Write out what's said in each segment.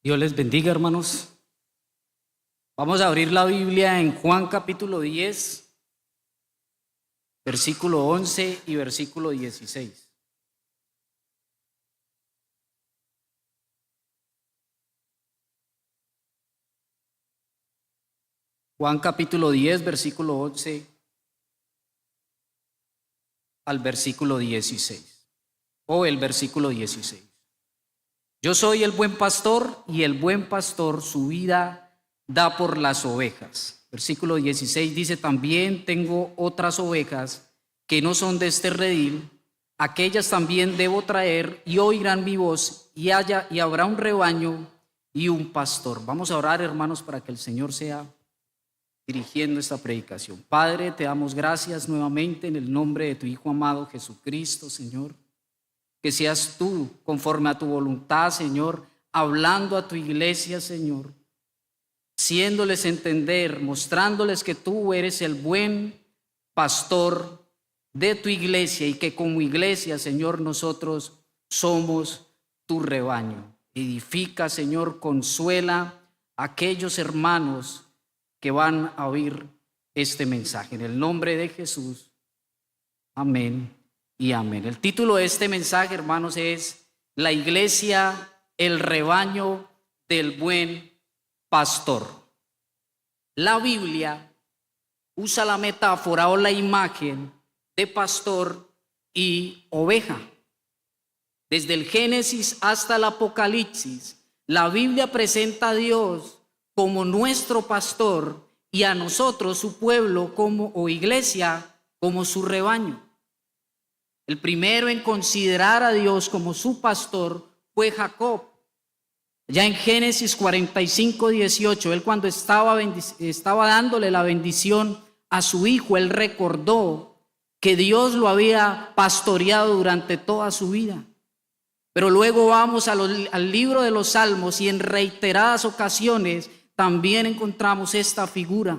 Dios les bendiga, hermanos. Vamos a abrir la Biblia en Juan capítulo 10, versículo 11 y versículo 16. Juan capítulo 10, versículo 11 al versículo 16, o el versículo 16. Yo soy el buen pastor y el buen pastor su vida da por las ovejas. Versículo 16 dice: también tengo otras ovejas que no son de este redil, aquellas también debo traer y oirán mi voz y habrá un rebaño y un pastor. Vamos a orar, hermanos, para que el Señor sea dirigiendo esta predicación. Padre, te damos gracias nuevamente en el nombre de tu Hijo amado Jesucristo, Señor. Que seas tú, conforme a tu voluntad, Señor, hablando a tu iglesia, Señor, haciéndoles entender, mostrándoles que tú eres el buen pastor de tu iglesia y que como iglesia, Señor, nosotros somos tu rebaño. Edifica, Señor, consuela a aquellos hermanos que van a oír este mensaje. En el nombre de Jesús, amén y amén. El título de este mensaje, hermanos, es La iglesia, el rebaño del buen pastor. La Biblia usa la metáfora o la imagen de pastor y oveja. Desde el Génesis hasta el Apocalipsis, la Biblia presenta a Dios como nuestro pastor y a nosotros, su pueblo, o iglesia, como su rebaño. El primero en considerar a Dios como su pastor fue Jacob. Ya en Génesis 45, 18, él cuando estaba dándole la bendición a su hijo, él recordó que Dios lo había pastoreado durante toda su vida. Pero luego vamos al libro de los Salmos y en reiteradas ocasiones también encontramos esta figura.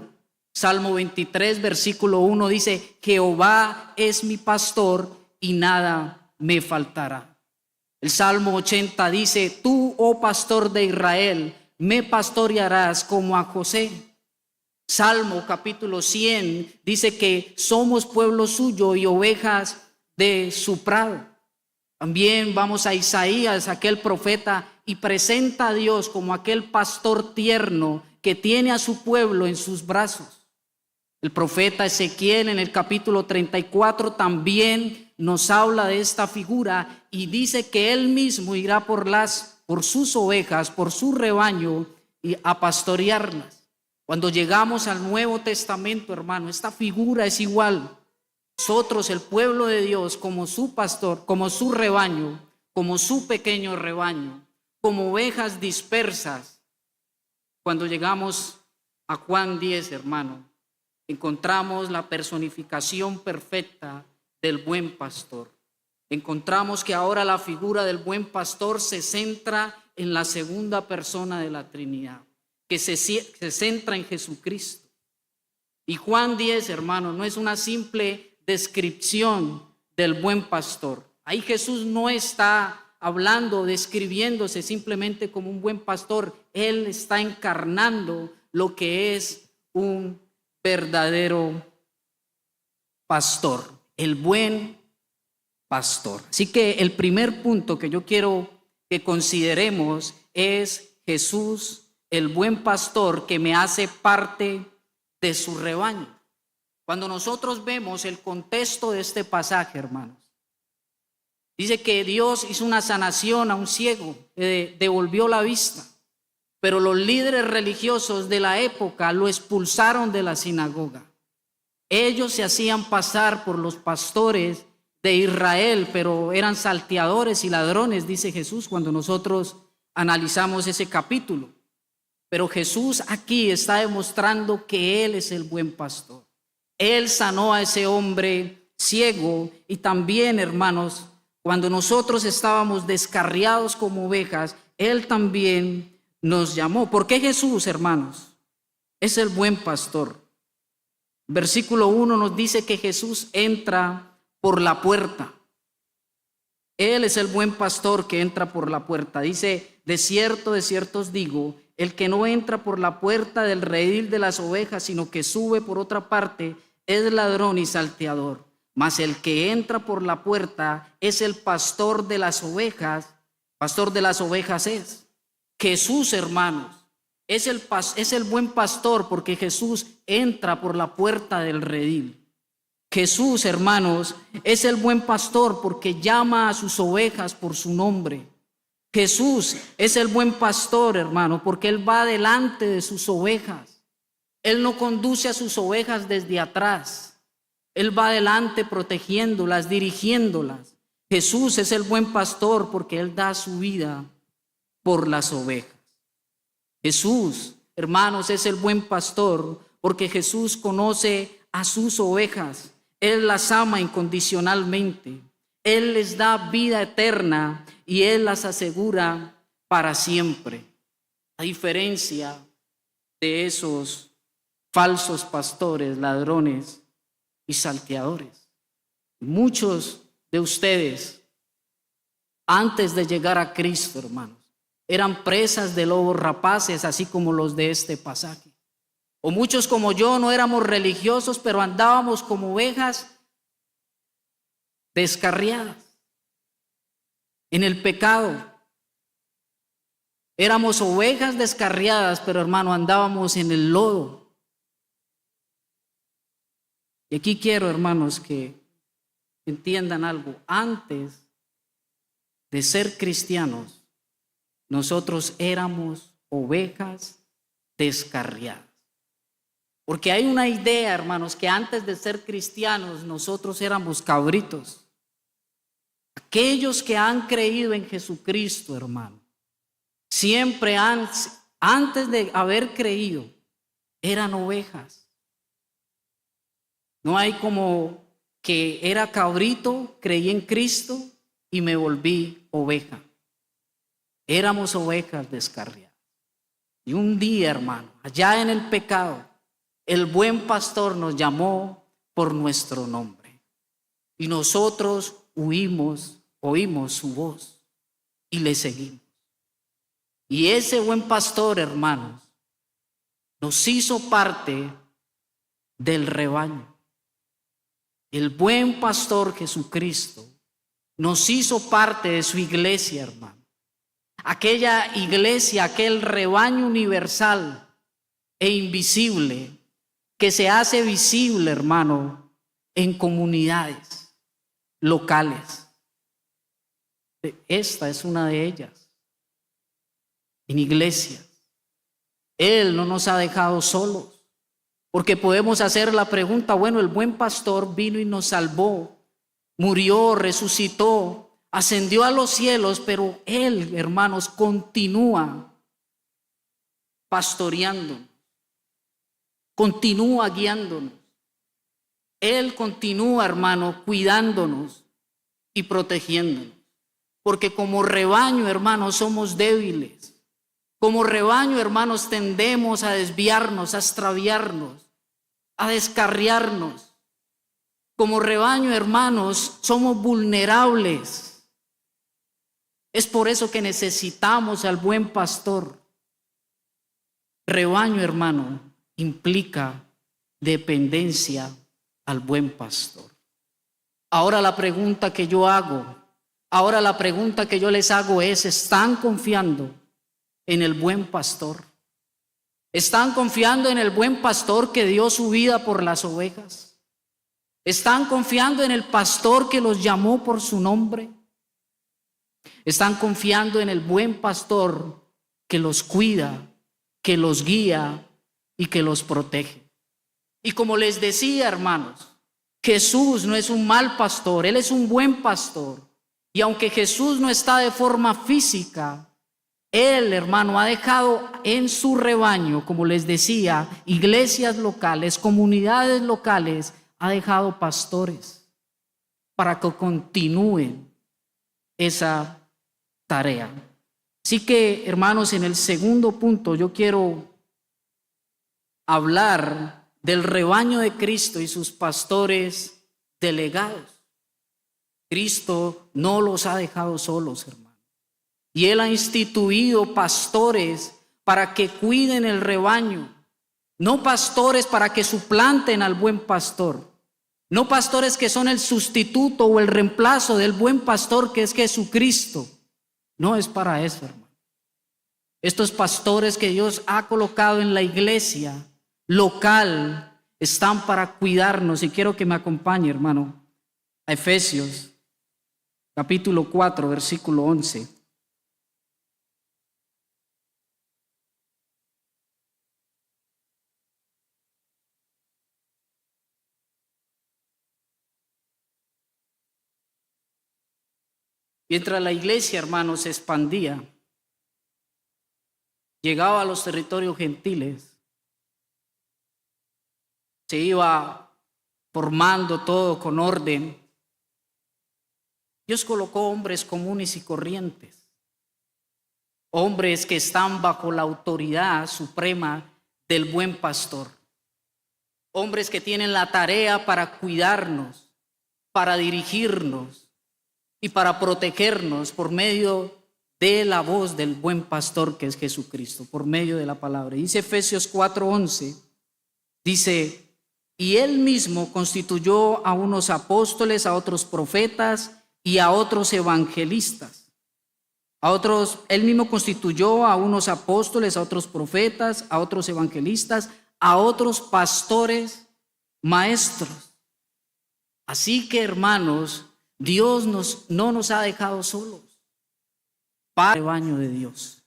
Salmo 23, versículo 1 dice: Jehová es mi pastor y nada me faltará. El Salmo 80 dice: tú, oh pastor de Israel, me pastorearás como a José. Salmo capítulo 100 dice que somos pueblo suyo y ovejas de su prado. También vamos a Isaías, aquel profeta, y presenta a Dios como aquel pastor tierno que tiene a su pueblo en sus brazos. El profeta Ezequiel en el capítulo 34 también nos habla de esta figura y dice que él mismo irá por sus ovejas, por su rebaño y a pastorearlas. Cuando llegamos al Nuevo Testamento, hermano, esta figura es igual. Nosotros, el pueblo de Dios, como su pastor, como su rebaño, como su pequeño rebaño, como ovejas dispersas. Cuando llegamos a Juan 10, hermano, encontramos la personificación perfecta del buen pastor. Encontramos que ahora la figura del buen pastor se centra en la segunda persona de la Trinidad, que se centra en Jesucristo. Y Juan 10, hermano, no es una simple descripción del buen pastor. Ahí Jesús no está hablando, describiéndose simplemente como un buen pastor. Él está encarnando lo que es un verdadero pastor, el buen pastor. Así que el primer punto que yo quiero que consideremos es Jesús, el buen pastor que me hace parte de su rebaño. Cuando nosotros vemos el contexto de este pasaje, hermanos, dice que Dios hizo una sanación a un ciego, devolvió la vista, pero los líderes religiosos de la época lo expulsaron de la sinagoga. Ellos se hacían pasar por los pastores de Israel, pero eran salteadores y ladrones, dice Jesús cuando nosotros analizamos ese capítulo. Pero Jesús aquí está demostrando que Él es el buen pastor. Él sanó a ese hombre ciego y también, hermanos, cuando nosotros estábamos descarriados como ovejas, Él también nos llamó. ¿Por qué Jesús, hermanos? Es el buen pastor. Versículo 1 nos dice que Jesús entra por la puerta. Él es el buen pastor que entra por la puerta. Dice de cierto os digo, el que no entra por la puerta del redil de las ovejas, sino que sube por otra parte, es ladrón y salteador. Mas el que entra por la puerta es el pastor de las ovejas. Pastor de las ovejas es Jesús, hermanos. Es el buen pastor, porque Jesús entra por la puerta del redil. Jesús, hermanos, es el buen pastor porque llama a sus ovejas por su nombre. Jesús es el buen pastor, hermano, porque Él va delante de sus ovejas. Él no conduce a sus ovejas desde atrás. Él va adelante protegiéndolas, dirigiéndolas. Jesús es el buen pastor porque Él da su vida por las ovejas. Jesús, hermanos, es el buen pastor porque Jesús conoce a sus ovejas. Él las ama incondicionalmente. Él les da vida eterna y Él las asegura para siempre. A diferencia de esos falsos pastores, ladrones y salteadores. Muchos de ustedes, antes de llegar a Cristo, hermanos, eran presas de lobos rapaces, así como los de este pasaje. O muchos como yo no éramos religiosos, pero andábamos como ovejas descarriadas en el pecado. Éramos ovejas descarriadas, pero hermano, andábamos en el lodo. Y aquí quiero, hermanos, que entiendan algo. Antes de ser cristianos, nosotros éramos ovejas descarriadas. Porque hay una idea, hermanos, que antes de ser cristianos nosotros éramos cabritos. Aquellos que han creído en Jesucristo, hermano, siempre antes de haber creído, eran ovejas. No hay como que era cabrito, creí en Cristo y me volví oveja. Éramos ovejas descarriadas. Y un día, hermano, allá en el pecado, el buen pastor nos llamó por nuestro nombre. Y nosotros oímos su voz y le seguimos. Y ese buen pastor, hermanos, nos hizo parte del rebaño. El buen pastor Jesucristo nos hizo parte de su iglesia, hermano. Aquella iglesia, aquel rebaño universal e invisible que se hace visible, hermano, en comunidades locales. Esta es una de ellas. En iglesias. Él no nos ha dejado solos, porque podemos hacer la pregunta, bueno, el buen pastor vino y nos salvó, murió, resucitó, ascendió a los cielos, pero Él, hermanos, continúa pastoreando, continúa guiándonos. Él continúa, hermano, cuidándonos y protegiéndonos. Porque como rebaño, hermanos, somos débiles. Como rebaño, hermanos, tendemos a desviarnos, a extraviarnos, a descarriarnos. Como rebaño, hermanos, somos vulnerables. Es por eso que necesitamos al buen pastor. Rebaño, hermano, implica dependencia al buen pastor. Ahora la pregunta que yo les hago es, ¿están confiando en el buen pastor? ¿Están confiando en el buen pastor que dio su vida por las ovejas? ¿Están confiando en el pastor que los llamó por su nombre? ¿Están confiando en el buen pastor que los cuida, que los guía y que los protege? Y como les decía, hermanos, Jesús no es un mal pastor, Él es un buen pastor. Y aunque Jesús no está de forma física, Él, hermano, ha dejado en su rebaño, como les decía, iglesias locales, comunidades locales, ha dejado pastores para que continúen esa tarea. Así que, hermanos, en el segundo punto yo quiero hablar del rebaño de Cristo y sus pastores delegados. Cristo no los ha dejado solos, hermanos. Y Él ha instituido pastores para que cuiden el rebaño. No pastores para que suplanten al buen pastor. No pastores que son el sustituto o el reemplazo del buen pastor que es Jesucristo. No es para eso, hermano. Estos pastores que Dios ha colocado en la iglesia local están para cuidarnos. Y quiero que me acompañe, hermano, a Efesios capítulo 4, versículo 11. Mientras la iglesia, hermanos, se expandía, llegaba a los territorios gentiles, se iba formando todo con orden. Dios colocó hombres comunes y corrientes, hombres que están bajo la autoridad suprema del buen pastor, hombres que tienen la tarea para cuidarnos, para dirigirnos y para protegernos por medio de la voz del buen pastor que es Jesucristo, por medio de la palabra. Dice Efesios 4:11, dice: y Él mismo constituyó a unos apóstoles, a otros profetas y a otros evangelistas. Él mismo constituyó a unos apóstoles, a otros profetas, a otros evangelistas, a otros pastores, maestros. Así que, hermanos, Dios no nos ha dejado solos para el rebaño de Dios.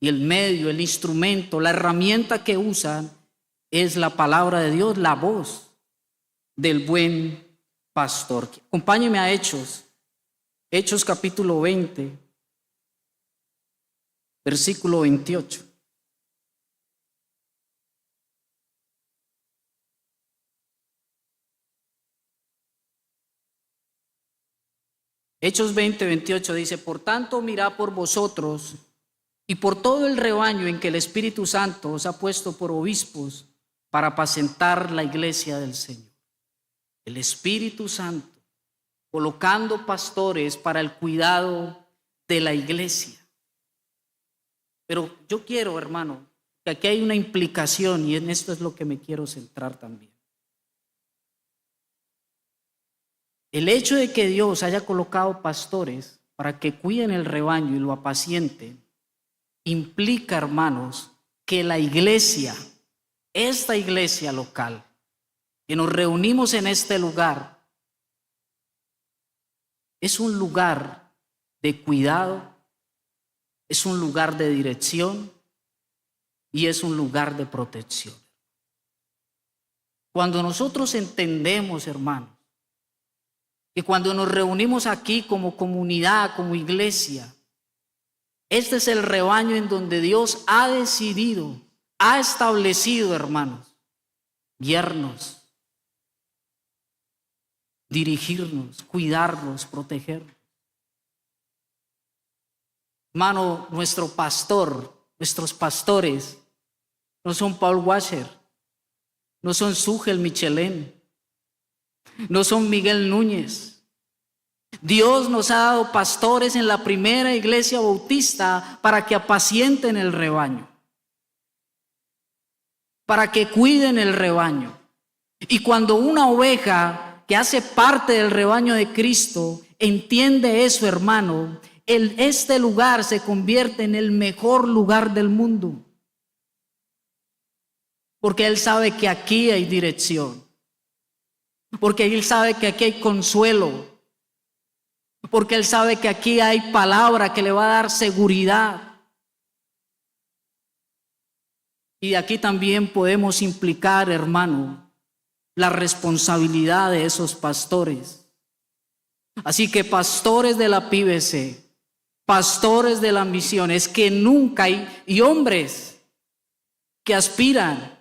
Y el medio, el instrumento, la herramienta que usan es la palabra de Dios, la voz del buen pastor. Acompáñeme a Hechos capítulo 20, versículo 28. Hechos 20, 28 dice: por tanto, mirad por vosotros y por todo el rebaño en que el Espíritu Santo os ha puesto por obispos para apacentar la iglesia del Señor. El Espíritu Santo colocando pastores para el cuidado de la iglesia. Pero yo quiero, hermano, que aquí hay una implicación y en esto es lo que me quiero centrar también. El hecho de que Dios haya colocado pastores para que cuiden el rebaño y lo apacienten, implica, hermanos, que la iglesia, esta iglesia local, que nos reunimos en este lugar, es un lugar de cuidado, es un lugar de dirección y es un lugar de protección. Cuando nosotros entendemos, hermanos, que cuando nos reunimos aquí como comunidad, como iglesia, este es el rebaño en donde Dios ha decidido, ha establecido, hermanos, guiarnos, dirigirnos, cuidarnos, protegernos. Hermano, nuestros pastores no son Paul Washer, no son Sugel Michelén, no son Miguel Núñez. Dios nos ha dado pastores en la primera iglesia bautista para que apacienten el rebaño, para que cuiden el rebaño. Y cuando una oveja que hace parte del rebaño de Cristo entiende eso, hermano, este lugar se convierte en el mejor lugar del mundo. Porque Él sabe que aquí hay dirección. Porque Él sabe que aquí hay consuelo. Porque Él sabe que aquí hay palabra que le va a dar seguridad. Y de aquí también podemos implicar, hermano, la responsabilidad de esos pastores. Así que pastores de la PBC, pastores de las misiones que nunca hay, y hombres que aspiran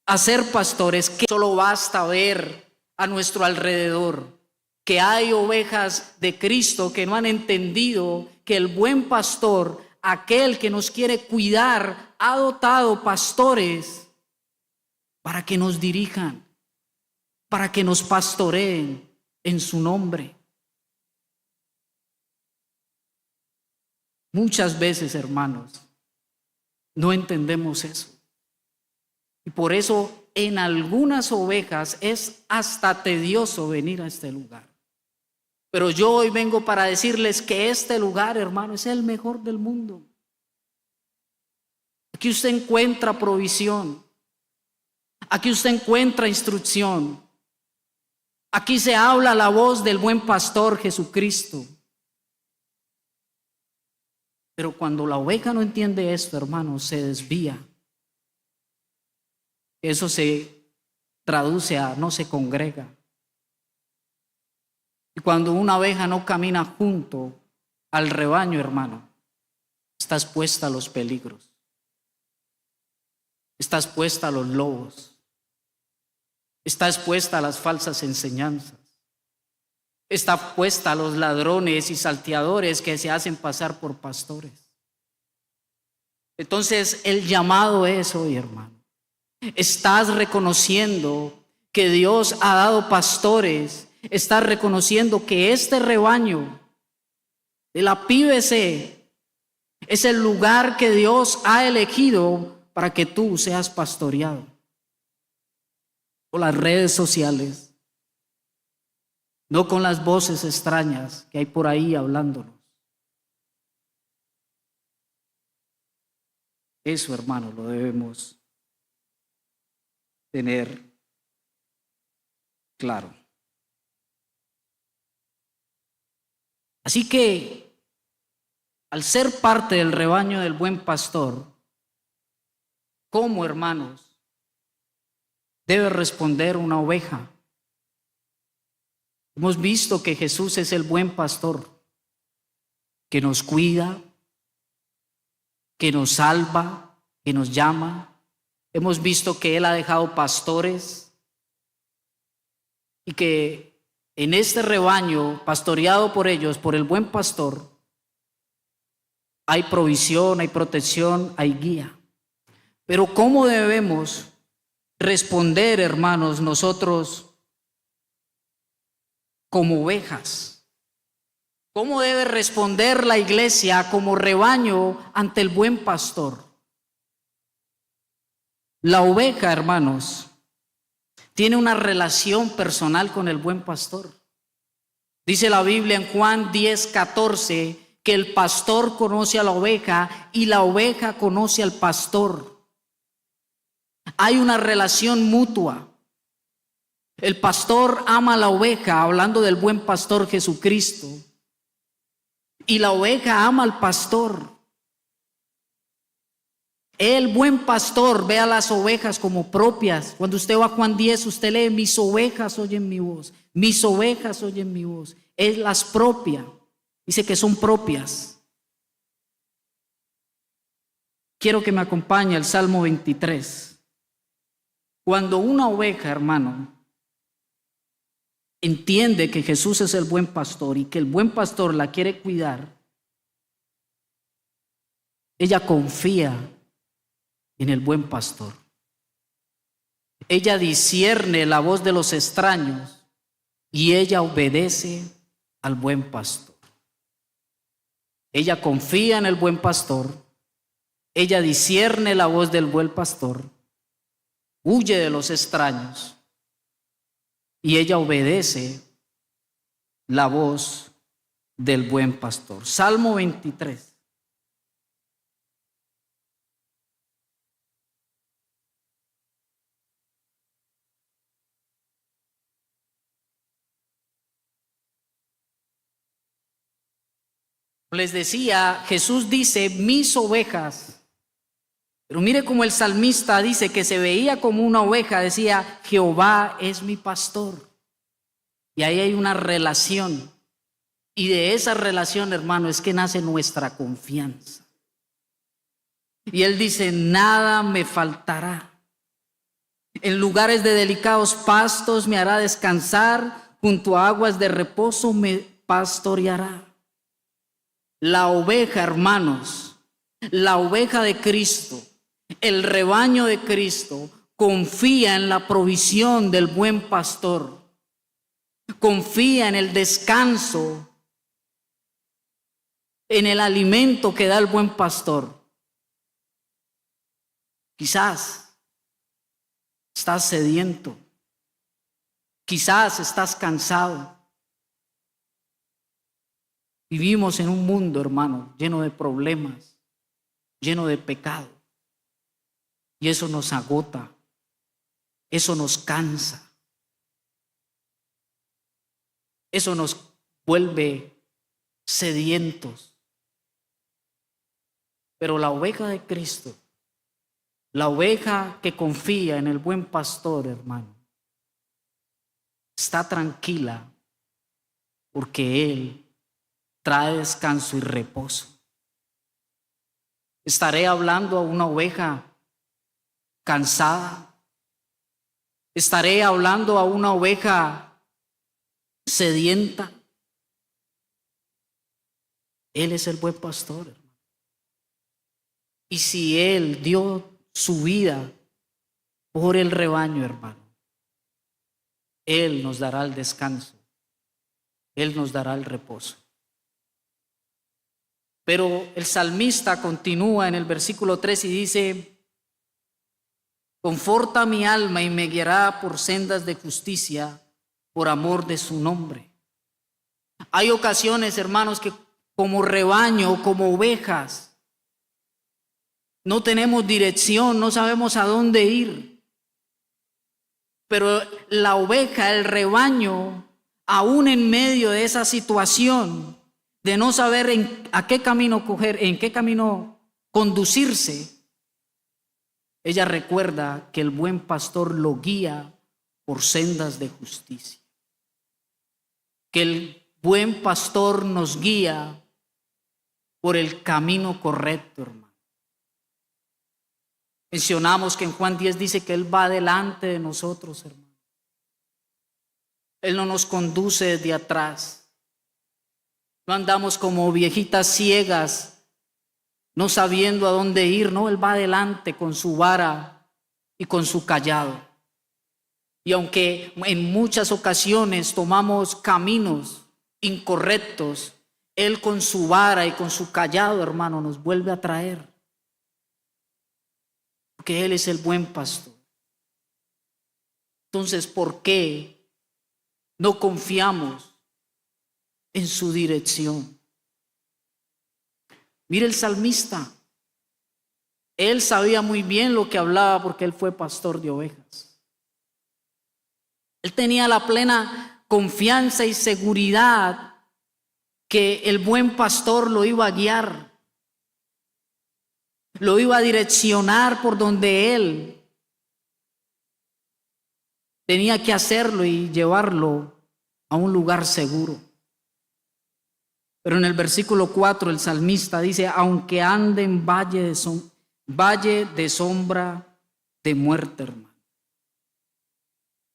a ser pastores, que solo basta ver a nuestro alrededor que hay ovejas de Cristo que no han entendido que el buen pastor, aquel que nos quiere cuidar, ha dotado pastores para que nos dirijan, para que nos pastoreen en su nombre. Muchas veces, hermanos, no entendemos eso. Y por eso en algunas ovejas es hasta tedioso venir a este lugar. Pero yo hoy vengo para decirles que este lugar, hermano, es el mejor del mundo. Aquí usted encuentra provisión. Aquí usted encuentra instrucción. Aquí se habla la voz del buen pastor Jesucristo. Pero cuando la oveja no entiende esto, hermano, se desvía. Eso se traduce a no se congrega. Y cuando una oveja no camina junto al rebaño, hermano, está expuesta a los peligros. Está expuesta a los lobos. Está expuesta a las falsas enseñanzas. Está expuesta a los ladrones y salteadores que se hacen pasar por pastores. Entonces el llamado es hoy, hermano. Estás reconociendo que Dios ha dado pastores. Estás reconociendo que este rebaño de la PBC es el lugar que Dios ha elegido para que tú seas pastoreado. Con las redes sociales, no con las voces extrañas que hay por ahí hablándonos. Eso, hermano, lo debemos tener claro. Así que, al ser parte del rebaño del buen pastor, ¿cómo, hermanos, debe responder una oveja? Hemos visto que Jesús es el buen pastor, que nos cuida, que nos salva, que nos llama. Hemos visto que Él ha dejado pastores y que en este rebaño, pastoreado por ellos, por el buen pastor, hay provisión, hay protección, hay guía. Pero ¿cómo debemos responder, hermanos, nosotros como ovejas? ¿Cómo debe responder la iglesia como rebaño ante el buen pastor? La oveja, hermanos, tiene una relación personal con el buen pastor. Dice la Biblia en Juan 10:14 que el pastor conoce a la oveja y la oveja conoce al pastor. Hay una relación mutua. El pastor ama a la oveja, hablando del buen pastor Jesucristo, y la oveja ama al pastor. El buen pastor ve a las ovejas como propias. Cuando usted va a Juan 10, usted lee: mis ovejas oyen mi voz, mis ovejas oyen mi voz. Él las propia, dice que son propias. Quiero que me acompañe al Salmo 23. Cuando una oveja, hermano, entiende que Jesús es el buen pastor y que el buen pastor la quiere cuidar, ella confía en el buen pastor. Ella discierne la voz de los extraños y ella obedece al buen pastor. Ella confía en el buen pastor, ella discierne la voz del buen pastor, huye de los extraños y ella obedece la voz del buen pastor. Salmo 23. Les decía, Jesús dice: mis ovejas. Pero mire cómo el salmista dice que se veía como una oveja, decía: Jehová es mi pastor. Y ahí hay una relación. Y de esa relación, hermano, es que nace nuestra confianza. Y él dice: nada me faltará. En lugares de delicados pastos me hará descansar, junto a aguas de reposo me pastoreará. La oveja, hermanos, la oveja de Cristo, el rebaño de Cristo, confía en la provisión del buen pastor, confía en el descanso en el alimento que da el buen pastor. Quizás estás sediento, quizás estás cansado. Vivimos en un mundo, hermano, lleno de problemas, lleno de pecado. Y eso nos agota, eso nos cansa, eso nos vuelve sedientos. Pero la oveja de Cristo, la oveja que confía en el buen pastor, hermano, está tranquila porque Él trae descanso y reposo. Estaré hablando a una oveja cansada. Estaré hablando a una oveja sedienta. Él es el buen pastor, hermano. Y si Él dio su vida por el rebaño, hermano, Él nos dará el descanso. Él nos dará el reposo. Pero el salmista continúa en el versículo 3 y dice: conforta mi alma y me guiará por sendas de justicia por amor de su nombre. Hay ocasiones, hermanos, que como rebaño, como ovejas, no tenemos dirección, no sabemos a dónde ir. Pero la oveja, el rebaño, aún en medio de esa situación de no saber a qué camino coger, en qué camino conducirse, ella recuerda que el buen pastor lo guía por sendas de justicia. Que el buen pastor nos guía por el camino correcto, hermano. Mencionamos que en Juan 10 dice que Él va delante de nosotros, hermano. Él no nos conduce desde atrás. No andamos como viejitas ciegas, no sabiendo a dónde ir. No, Él va adelante con su vara y con su callado. Y aunque en muchas ocasiones tomamos caminos incorrectos, Él con su vara y con su callado, hermano, nos vuelve a traer. Porque Él es el buen pastor. Entonces, ¿por qué no confiamos en su dirección? Mire el salmista. Él sabía muy bien lo que hablaba porque él fue pastor de ovejas. Él tenía la plena confianza y seguridad que el buen pastor lo iba a guiar, lo iba a direccionar por donde él tenía que hacerlo y llevarlo a un lugar seguro. Pero en el versículo 4 el salmista dice: aunque ande en valle de sombra de muerte, hermano.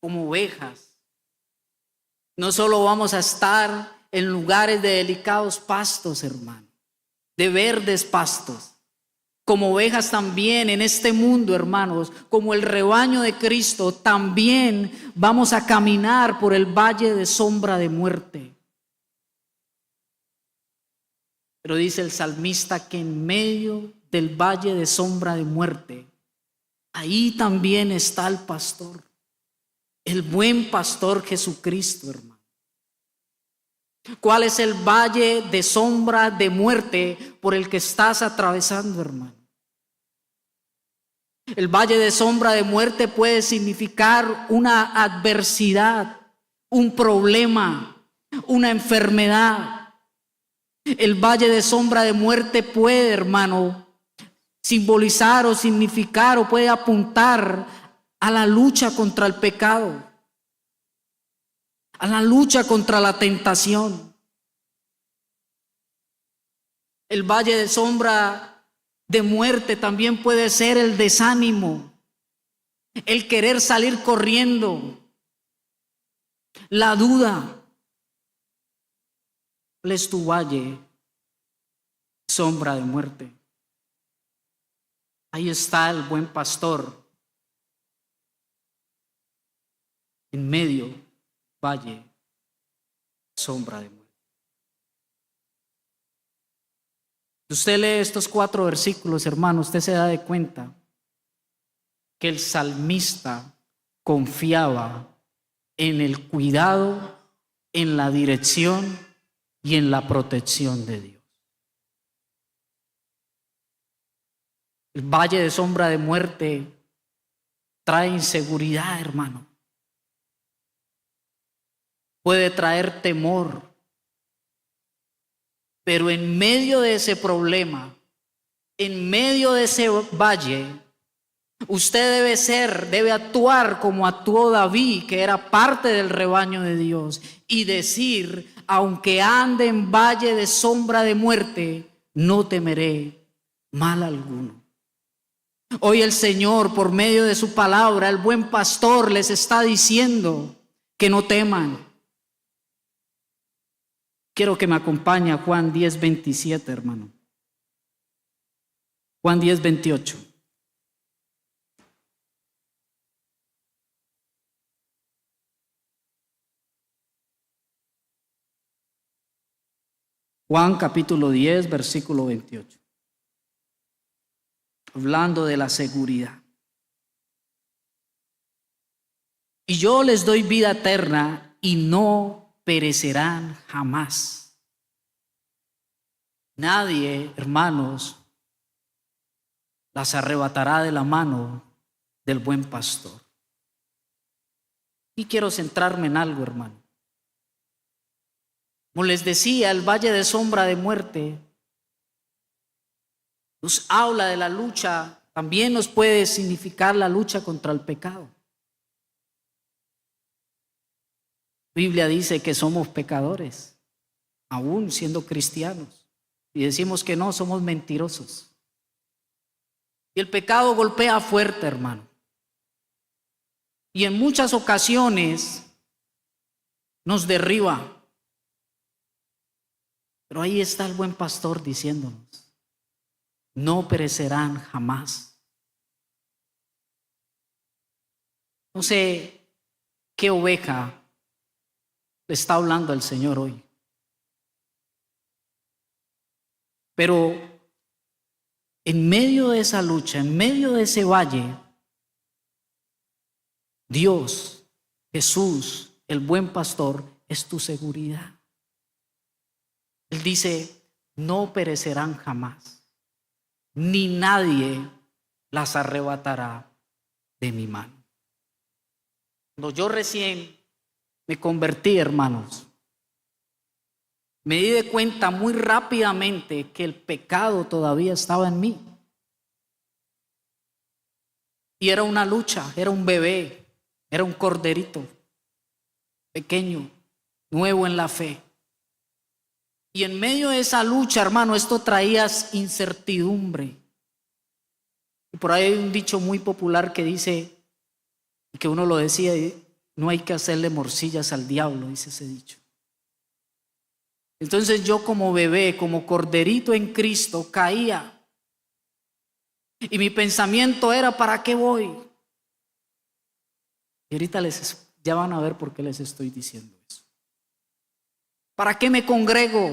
Como ovejas, no solo vamos a estar en lugares de delicados pastos, hermano, de verdes pastos. Como ovejas también en este mundo, hermanos, como el rebaño de Cristo, también vamos a caminar por el valle de sombra de muerte. Pero dice el salmista que en medio del valle de sombra de muerte, ahí también está el pastor, el buen pastor Jesucristo, hermano. ¿Cuál es el valle de sombra de muerte por el que estás atravesando, hermano? El valle de sombra de muerte puede significar una adversidad, un problema, una enfermedad. El valle de sombra de muerte puede, hermano, simbolizar o significar o puede apuntar a la lucha contra el pecado, a la lucha contra la tentación. El valle de sombra de muerte también puede ser el desánimo, el querer salir corriendo, la duda. ¿Cuál es tu valle? Sombra de muerte. Ahí está el buen pastor en medio valle, sombra de muerte. Si usted lee estos 4 versículos, hermano, usted se da de cuenta que el salmista confiaba en el cuidado, en la dirección y en la protección de Dios. El valle de sombra de muerte trae inseguridad, hermano. Puede traer temor. Pero en medio de ese problema, en medio de ese valle, usted debe actuar como actuó David, que era parte del rebaño de Dios, y decir: aunque ande en valle de sombra de muerte, no temeré mal alguno. Hoy el Señor, por medio de su palabra, el buen pastor, les está diciendo que no teman. Quiero que me acompañe a Juan 10:27, hermano. Juan 10:28. Juan capítulo 10, versículo 28. Hablando de la seguridad. Y yo les doy vida eterna y no perecerán jamás. Nadie, hermanos, las arrebatará de la mano del buen pastor. Y quiero centrarme en algo, hermano. Como les decía, el valle de sombra de muerte nos habla de la lucha, también nos puede significar la lucha contra el pecado. La Biblia dice que somos pecadores, aún siendo cristianos, y decimos que no, somos mentirosos. Y el pecado golpea fuerte, hermano. Y en muchas ocasiones nos derriba. Pero ahí está el buen pastor diciéndonos: no perecerán jamás. No sé qué oveja le está hablando al Señor hoy. Pero en medio de esa lucha, en medio de ese valle, Dios, Jesús, el buen pastor, es tu seguridad. Él dice: no perecerán jamás, ni nadie las arrebatará de mi mano. Cuando yo recién me convertí, hermanos, me di de cuenta muy rápidamente que el pecado todavía estaba en mí. Y era una lucha, era un bebé, era un corderito pequeño, nuevo en la fe. Y en medio de esa lucha, hermano, esto traía incertidumbre. Y por ahí hay un dicho muy popular que dice, y que uno lo decía: no hay que hacerle morcillas al diablo, dice ese dicho. Entonces yo, como bebé, como corderito en Cristo, caía. Y mi pensamiento era: ¿para qué voy? Y ahorita ya van a ver por qué les estoy diciendo eso. ¿Para qué me congrego?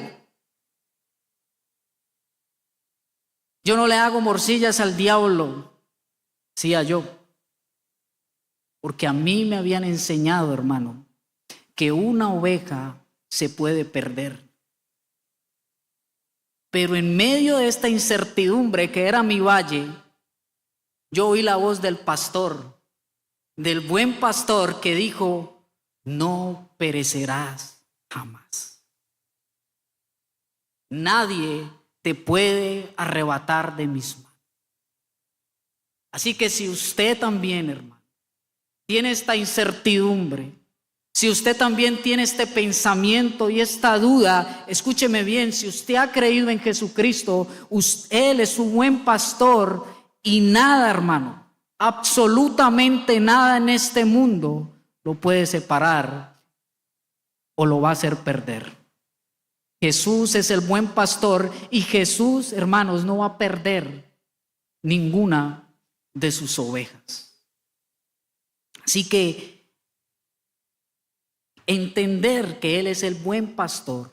Yo no le hago morcillas al diablo, sí a yo. Porque a mí me habían enseñado, hermano, que una oveja se puede perder. Pero en medio de esta incertidumbre que era mi valle, yo oí la voz del pastor, del buen pastor, que dijo: no perecerás jamás. Nadie te puede arrebatar de mis manos. Así que si usted también, hermano, tiene esta incertidumbre, si usted también tiene este pensamiento y esta duda, escúcheme bien: si usted ha creído en Jesucristo, Él es su buen pastor, y nada, hermano, absolutamente nada en este mundo lo puede separar o lo va a hacer perder. Jesús es el buen pastor, y Jesús, hermanos, no va a perder ninguna de sus ovejas. Así que entender que Él es el buen pastor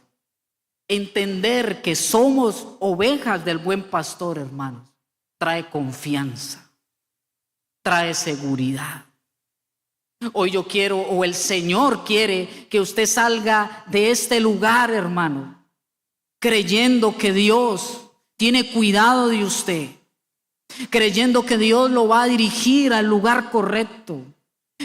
Entender que somos ovejas del buen pastor, hermanos, trae confianza, trae seguridad. Hoy yo quiero, o el Señor quiere, que usted salga de este lugar, hermano, creyendo que Dios tiene cuidado de usted, creyendo que Dios lo va a dirigir al lugar correcto,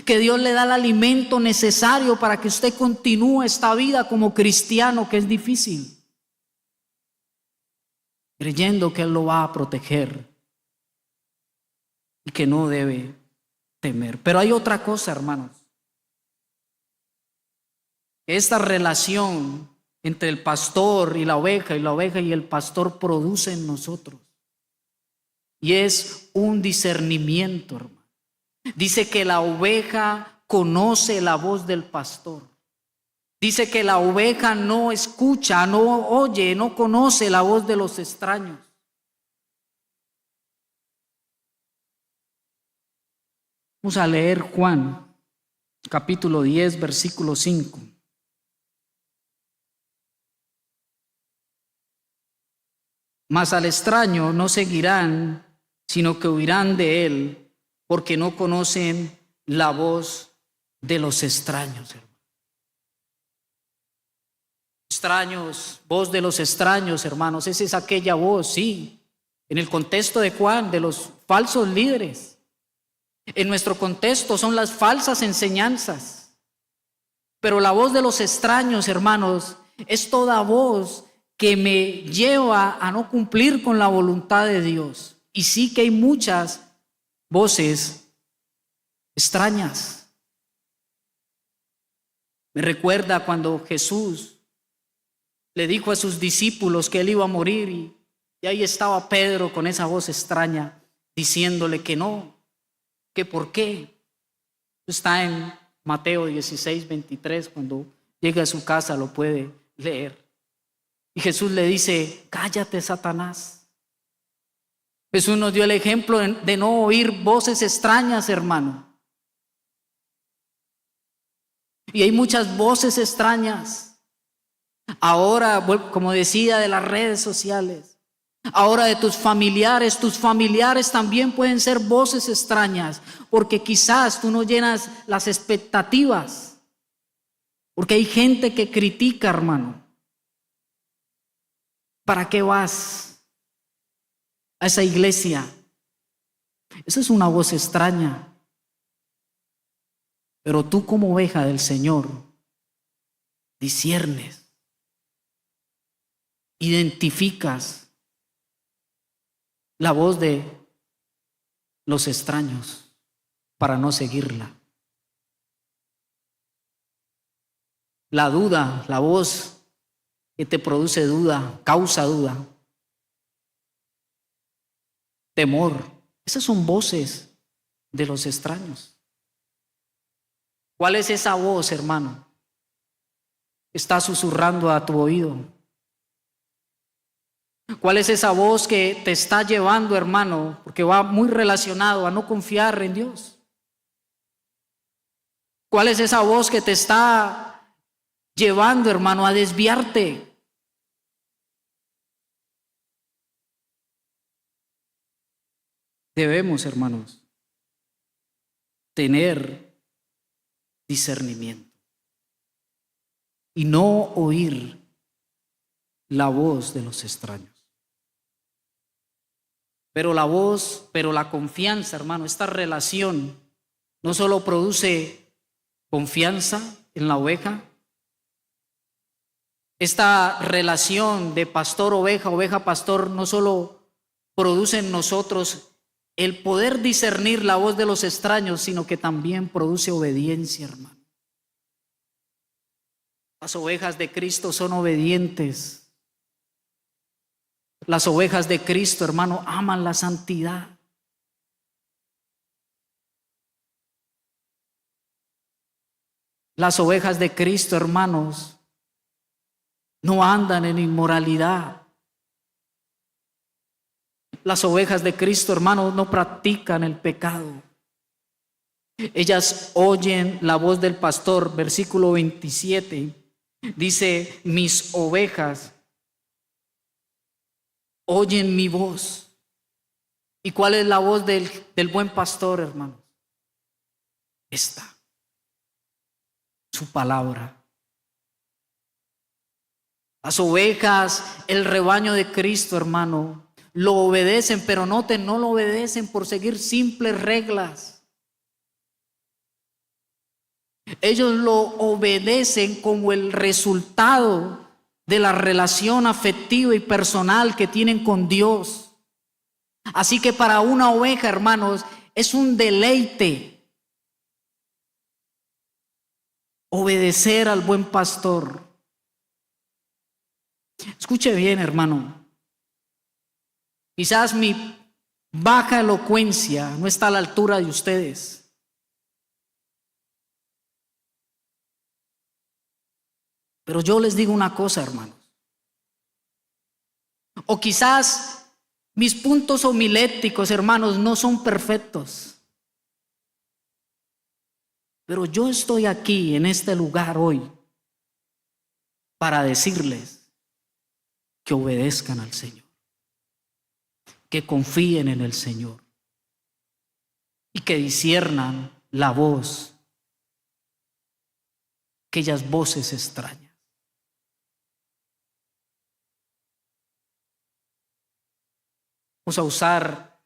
que Dios le da el alimento necesario para que usted continúe esta vida como cristiano, que es difícil, creyendo que Él lo va a proteger y que no debe temer. Pero hay otra cosa, hermanos. Esta relación entre el pastor y la oveja y el pastor produce en nosotros, y es un discernimiento, hermano. Dice que la oveja conoce la voz del pastor. Dice que la oveja no escucha, no oye, no conoce la voz de los extraños. Vamos a leer Juan, capítulo 10, versículo 5. Mas al extraño no seguirán, sino que huirán de él, porque no conocen la voz de los extraños. Extraños, voz de los extraños, hermanos, esa es aquella voz, sí, en el contexto de Juan, de los falsos líderes. En nuestro contexto son las falsas enseñanzas. Pero la voz de los extraños, hermanos, es toda voz que me lleva a no cumplir con la voluntad de Dios. Y sí que hay muchas voces extrañas. Me recuerda cuando Jesús le dijo a sus discípulos que Él iba a morir, y ahí estaba Pedro con esa voz extraña diciéndole que no, que por qué. Está en Mateo 16, 23, cuando llegue a su casa lo puede leer. Y Jesús le dice: cállate, Satanás. Jesús nos dio el ejemplo de no oír voces extrañas, hermano. Y hay muchas voces extrañas. Ahora, como decía, de las redes sociales. Ahora de tus familiares también pueden ser voces extrañas, porque quizás tú no llenas las expectativas, porque hay gente que critica, hermano. ¿Para qué vas a esa iglesia? Esa es una voz extraña. Pero tú, como oveja del Señor, disciernes, identificas la voz de los extraños para no seguirla. La duda, la voz que te produce duda, causa duda, temor, esas son voces de los extraños. ¿Cuál es esa voz, hermano? Está susurrando a tu oído. ¿Cuál es esa voz que te está llevando, hermano? Porque va muy relacionado a no confiar en Dios. ¿Cuál es esa voz que te está llevando, hermano, a desviarte? Debemos, hermanos, tener discernimiento y no oír la voz de los extraños. Pero la confianza, hermano, esta relación no solo produce confianza en la oveja. Esta relación de pastor-oveja, oveja-pastor, no solo produce en nosotros el poder discernir la voz de los extraños, sino que también produce obediencia, hermano. Las ovejas de Cristo son obedientes. Las ovejas de Cristo, hermano, aman la santidad. Las ovejas de Cristo, hermanos, no andan en inmoralidad. Las ovejas de Cristo, hermanos, no practican el pecado. Ellas oyen la voz del pastor. Versículo 27 dice: mis ovejas oyen mi voz. ¿Y cuál es la voz del buen pastor, hermanos? Esta, su palabra. Las ovejas, el rebaño de Cristo, hermano, lo obedecen, pero noten, no lo obedecen por seguir simples reglas. Ellos lo obedecen como el resultado de la relación afectiva y personal que tienen con Dios. Así que para una oveja, hermanos, es un deleite obedecer al buen pastor. Escuche bien, hermano. Quizás mi baja elocuencia no está a la altura de ustedes. Pero yo les digo una cosa, hermanos. O quizás mis puntos homiléticos, hermanos, no son perfectos. Pero yo estoy aquí en este lugar hoy para decirles que obedezcan al Señor, que confíen en el Señor y que disciernan la voz, aquellas voces extrañas. Vamos a usar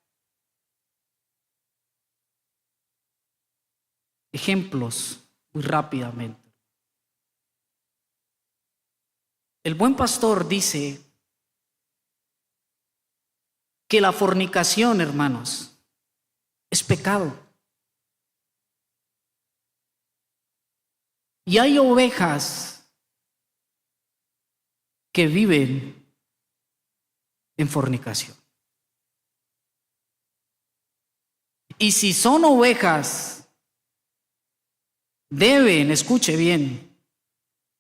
ejemplos muy rápidamente. El buen pastor dice que la fornicación, hermanos, es pecado. Y hay ovejas que viven en fornicación. Y si son ovejas, deben, escuche bien,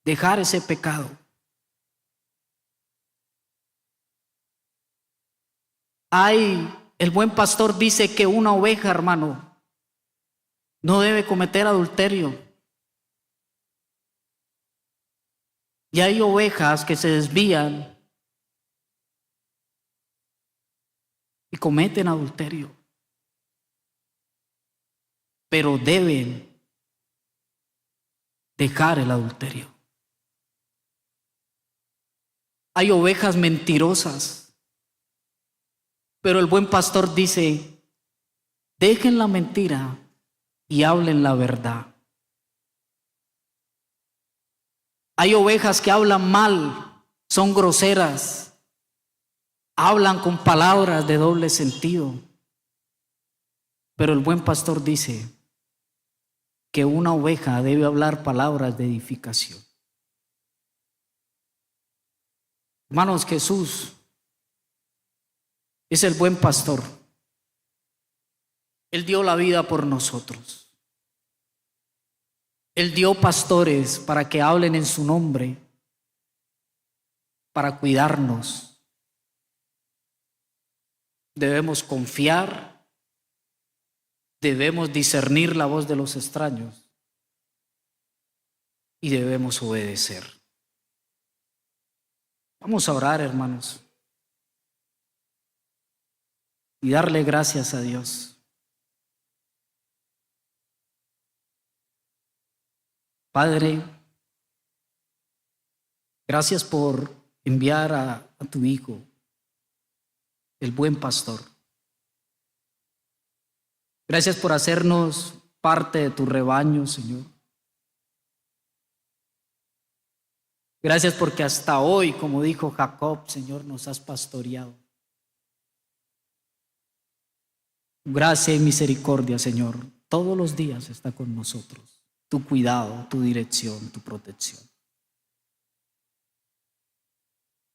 dejar ese pecado. El buen pastor dice que una oveja, hermano, no debe cometer adulterio. Y hay ovejas que se desvían y cometen adulterio. Pero deben dejar el adulterio. Hay ovejas mentirosas. Pero el buen pastor dice, dejen la mentira y hablen la verdad. Hay ovejas que hablan mal, son groseras, hablan con palabras de doble sentido. Pero el buen pastor dice que una oveja debe hablar palabras de edificación. Hermanos, Jesús es el buen pastor. Él dio la vida por nosotros. Él dio pastores para que hablen en su nombre, para cuidarnos. Debemos confiar, debemos discernir la voz de los extraños y debemos obedecer. Vamos a orar, hermanos, y darle gracias a Dios. Padre, gracias por enviar a tu Hijo, el buen pastor. Gracias por hacernos parte de tu rebaño, Señor. Gracias porque hasta hoy, como dijo Jacob, Señor, nos has pastoreado. Gracia y misericordia, Señor, todos los días está con nosotros. Tu cuidado, tu dirección, tu protección.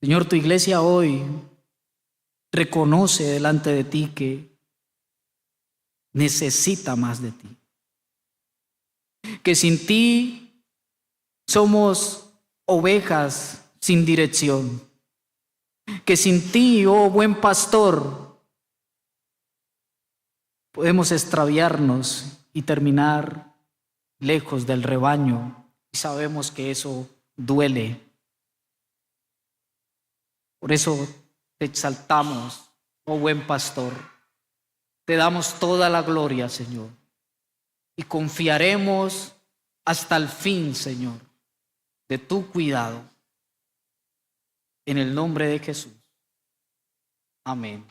Señor, tu iglesia hoy reconoce delante de ti que necesita más de ti. Que sin ti somos ovejas sin dirección. Que sin ti, oh buen pastor, podemos extraviarnos y terminar lejos del rebaño. Y sabemos que eso duele. Por eso te exaltamos, oh buen pastor. Te damos toda la gloria, Señor. Y confiaremos hasta el fin, Señor, de tu cuidado. En el nombre de Jesús. Amén.